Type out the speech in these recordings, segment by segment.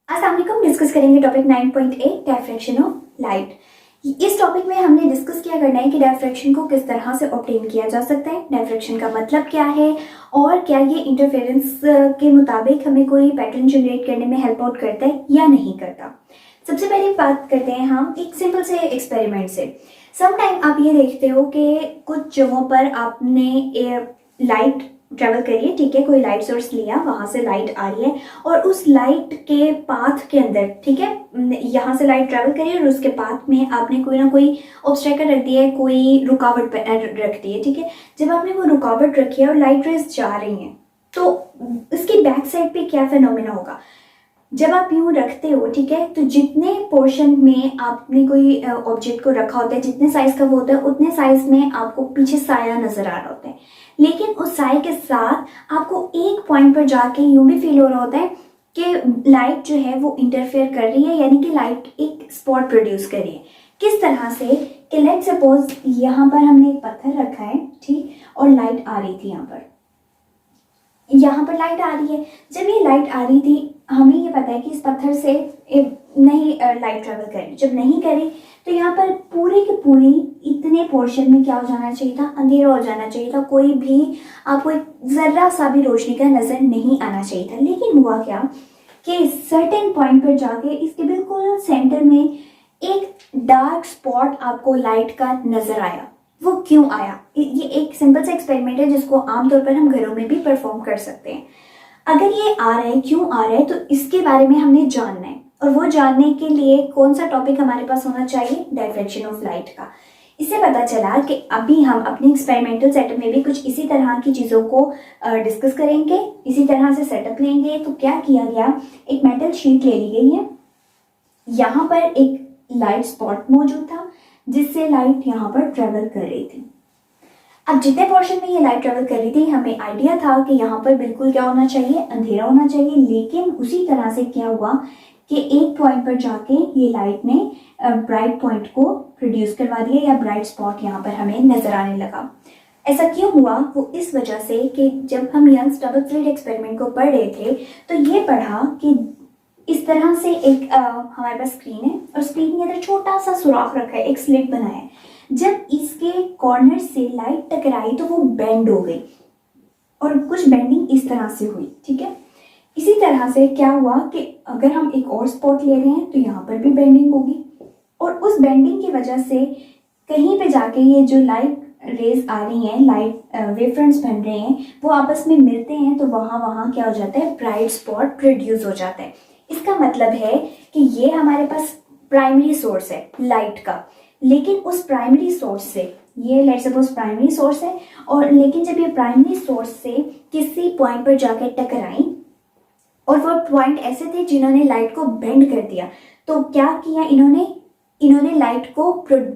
अस्सलाम वालेकुम। डिस्कस करेंगे टॉपिक 9.8 डायफ्रैक्शन ऑफ लाइट। इस टॉपिक में हमने डिस्कस किया करना है कि डायफ्रैक्शन को किस तरह से ऑब्टेन किया जा सकता है, डायफ्रैक्शन का मतलब क्या है और क्या ये इंटरफेरेंस के मुताबिक हमें कोई पैटर्न जनरेट करने में हेल्प आउट करता है या नहीं करता। सबसे पहले बात करते हैं हम एक सिंपल से एक्सपेरिमेंट से। समटाइम आप ये देखते हो कि कुछ जगहों पर आपने लाइट ट्रेवल करिए, ठीक है, कोई लाइट सोर्स लिया, वहां से लाइट आ रही है और उस लाइट के पाथ के अंदर, ठीक है, यहाँ से लाइट ट्रेवल करिए और उसके पाथ में आपने कोई ना कोई ऑब्स्टेकल रख दिया है, कोई रुकावट रख दी है, ठीक है। जब आपने वो रुकावट रखी है और लाइट रेज जा रही हैं तो इसकी बैक साइड पे क्या फिनोमेना होगा। जब आप यूं रखते हो, ठीक है, तो जितने पोर्शन में आपने कोई ऑब्जेक्ट को रखा होता है, जितने साइज का वो होता है, उतने साइज में आपको पीछे साया नजर आ रहा होता है। लेकिन उस साए के साथ आपको एक पॉइंट पर जाके यूं भी फील हो रहा होता है कि लाइट जो है वो इंटरफेयर कर रही है, यानी कि लाइट एक स्पॉट प्रोड्यूस कर रही है। किस तरह से कि लेट्स सपोज यहाँ पर हमने एक पत्थर रखा है, ठीक, और लाइट आ रही थी, यहाँ पर लाइट आ रही है। जब ये लाइट आ रही थी, हमें ये पता है कि इस पत्थर से नहीं लाइट ट्रेवल करी, जब नहीं करी तो यहाँ पर पूरी की पूरी इतने पोर्शन में क्या हो जाना चाहिए था, अंधेरा हो जाना चाहिए था, कोई भी आपको एक जर्रा सा भी रोशनी का नजर नहीं आना चाहिए था। लेकिन हुआ क्या कि सर्टेन पॉइंट पर जाके इसके बिल्कुल सेंटर में एक डार्क स्पॉट आपको लाइट का नजर आया। वो क्यों आया? ये एक सिंपल सा एक्सपेरिमेंट है जिसको आमतौर पर हम घरों में भी परफॉर्म कर सकते हैं। अगर ये आ रहा है, क्यों आ रहा है, तो इसके बारे में हमने जानना है। और वो जानने के लिए कौन सा टॉपिक हमारे पास होना चाहिए? डायफ्रैक्शन ऑफ लाइट का। इससे पता चला कि अभी हम अपने एक्सपेरिमेंटल सेटअप में भी कुछ इसी तरह की चीज़ों को डिस्कस करेंगे, इसी तरह से सेटअप लेंगे। तो क्या किया गया, एक मेटल शीट ले ली गई है, यहाँ पर एक लाइट स्पॉट मौजूद था जिससे लाइट यहाँ पर ट्रेवल कर रही थी। अब जितने पोर्शन में ये लाइट ट्रेवल कर रही थी, हमें आइडिया था कि यहाँ पर बिल्कुल क्या होना चाहिए, अंधेरा होना चाहिए। लेकिन उसी तरह से क्या हुआ कि एक पॉइंट पर जाके ये लाइट ने ब्राइट पॉइंट को प्रोड्यूस करवा दिया, या ब्राइट स्पॉट यहाँ पर हमें नजर आने लगा। ऐसा क्यों हुआ? वो इस वजह से कि जब हम यंग्स डबल स्लिट एक्सपेरिमेंट को पढ़ रहे थे तो ये पढ़ा कि इस तरह से एक हमारे पास स्क्रीन है और स्क्रीन के अंदर छोटा सा सुराख रखा है, एक स्लिट बनाया है। जब इसके कॉर्नर से लाइट टकराई तो वो बेंड हो गई और कुछ बेंडिंग इस तरह से हुई, ठीक है। इसी तरह से क्या हुआ कि अगर हम एक और स्पॉट ले रहे हैं तो यहाँ पर भी बेंडिंग होगी और उस बेंडिंग की वजह से कहीं पे जाके ये जो लाइट रेज आ रही हैं, लाइट वेव फ्रंट्स बन रहे हैं, वो आपस में मिलते हैं तो वहाँ क्या हो जाता है, ब्राइट स्पॉट प्रोड्यूस हो जाता है। इसका मतलब है कि ये हमारे पास प्राइमरी सोर्स है लाइट का, लेकिन उस प्राइमरी सोर्स से, ये लेट्स सपोज प्राइमरी सोर्स है, और लेकिन जब ये प्राइमरी सोर्स से किसी पॉइंट पर जाकर टकराई और वो पॉइंट ऐसे थे जिन्होंने लाइट को बेंड कर दिया, तो क्या किया इन्होंने लाइट को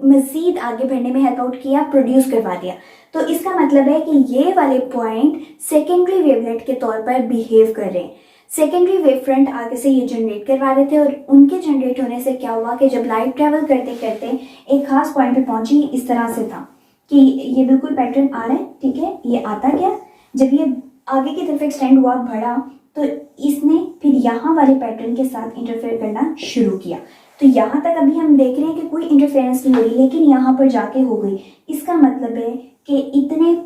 मजीद आगे बढ़ने में हेल्प आउट किया, प्रोड्यूस करवा दिया। तो इसका मतलब है कि ये वाले पॉइंट सेकेंडरी वेवलेट के तौर पर बिहेव कर रहे हैं। सेकेंडरी वेव फ्रंट आगे से ये जनरेट करवा रहे थे और उनके जनरेट होने से क्या हुआ कि जब लाइट ट्रेवल करते करते एक खास पॉइंट पे पहुंची, इस तरह से था कि ये बिल्कुल पैटर्न आ रहा है, ठीक है, ये आता गया, जब ये आगे की तरफ एक्सटेंड हुआ, बढ़ा, तो इसने फिर यहाँ वाले पैटर्न के साथ इंटरफेयर करना शुरू किया। तो यहाँ तक अभी हम देख रहे हैं कि कोई इंटरफेरेंस नहीं हो रही, लेकिन यहाँ पर जाके हो गई। इसका मतलब है कि इतने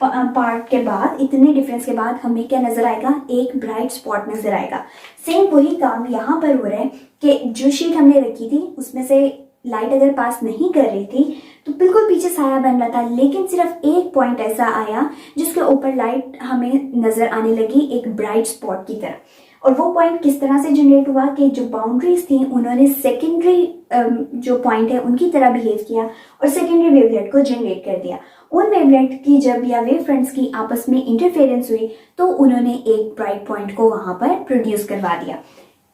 पार्ट के बाद, इतने डिफरेंस के बाद हमें क्या नजर आएगा, एक ब्राइट स्पॉट नजर आएगा। सेम वही काम यहाँ पर हो रहा है कि जो शीट हमने रखी थी उसमें से लाइट अगर पास नहीं कर रही थी तो बिल्कुल पीछे साया बन रहा था, लेकिन सिर्फ एक पॉइंट ऐसा आया जिसके ऊपर लाइट हमें नजर आने लगी एक ब्राइट स्पॉट की तरह। और वो पॉइंट किस तरह से जनरेट हुआ कि जो बाउंड्रीज थी उन्होंने सेकेंडरी जो पॉइंट है उनकी तरह बिहेव किया और सेकेंडरी वेवलेट को जनरेट कर दिया। उन वेवलेट की जब या वेव फ्रंट्स की आपस में इंटरफेरेंस हुई तो उन्होंने एक ब्राइट पॉइंट को वहां पर प्रोड्यूस करवा दिया।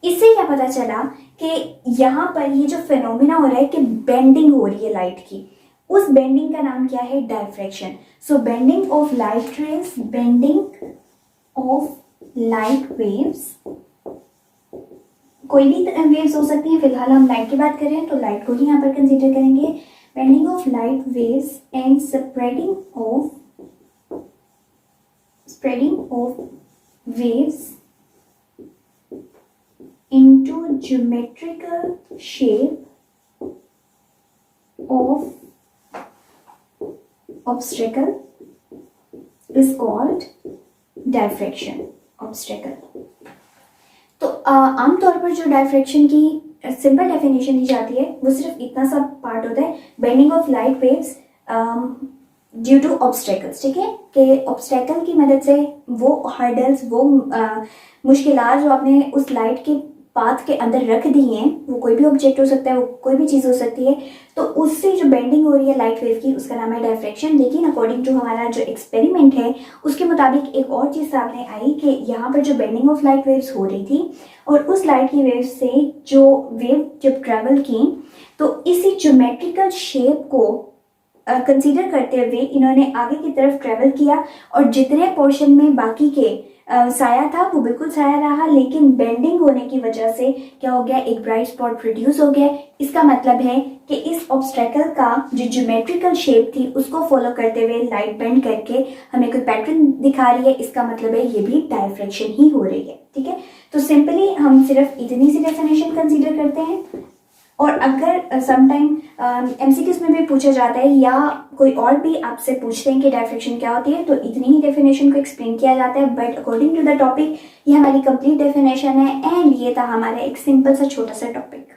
इससे क्या पता चला कि यहाँ पर ये जो फेनोमेना हो रहा है कि बेंडिंग हो रही है लाइट की, उस बेंडिंग का नाम क्या है, diffraction. So bending of light rays, bending of light waves, कोई भी वेव्स हो सकती हैं, फिलहाल हम लाइट की बात करें तो लाइट को ही यहाँ पर कंसीडर करेंगे। Bending of light waves and spreading of waves into geometrical shape of obstacle is called diffraction obstacle. तो आमतौर पर जो डायफ्रैक्शन की सिंपल डेफिनेशन दी जाती है वो सिर्फ इतना सा पार्ट होता है, bending of light waves due to obstacles, ठीक है, कि ऑब्स्टेकल की मदद से वो हर्डल्स, वो मुश्किलात जो आपने उस लाइट के पाथ के अंदर रख दी हैं, वो कोई भी ऑब्जेक्ट हो सकता है, वो कोई भी चीज़ हो सकती है, तो उससे जो बेंडिंग हो रही है लाइट वेव की उसका नाम है डायफ्रैक्शन। लेकिन अकॉर्डिंग टू हमारा जो एक्सपेरिमेंट है उसके मुताबिक एक और चीज़ सामने आई कि यहाँ पर जो बेंडिंग ऑफ लाइट वेव्स हो रही थी और उस लाइट की वेव से जो वेव जब ट्रेवल की तो इसी ज्योमेट्रिकल शेप को कंसीडर करते हुए इन्होंने आगे की तरफ ट्रेवल किया और जितने पोर्शन में बाकी के साया था वो बिल्कुल साया रहा, लेकिन बेंडिंग होने की वजह से क्या हो गया, एक ब्राइट स्पॉट प्रोड्यूस हो गया। इसका मतलब है कि इस ऑब्स्टेकल का जो ज्योमेट्रिकल शेप थी उसको फॉलो करते हुए लाइट बेंड करके हमें कोई पैटर्न दिखा रही है, इसका मतलब है ये भी डायफ्रैक्शन ही हो रही है, ठीक है। तो सिंपली हम सिर्फ इतनी सी डेफिनेशन कंसीडर करते हैं। और अगर समटाइम एमसीक्यूज में भी पूछा जाता है या कोई और भी आपसे पूछते हैं कि डायफ्रैक्शन क्या होती है, तो इतनी ही डेफिनेशन को एक्सप्लेन किया जाता है, but according to the topic ये हमारी कंप्लीट डेफिनेशन है। एंड ये था हमारा एक सिंपल सा छोटा सा टॉपिक।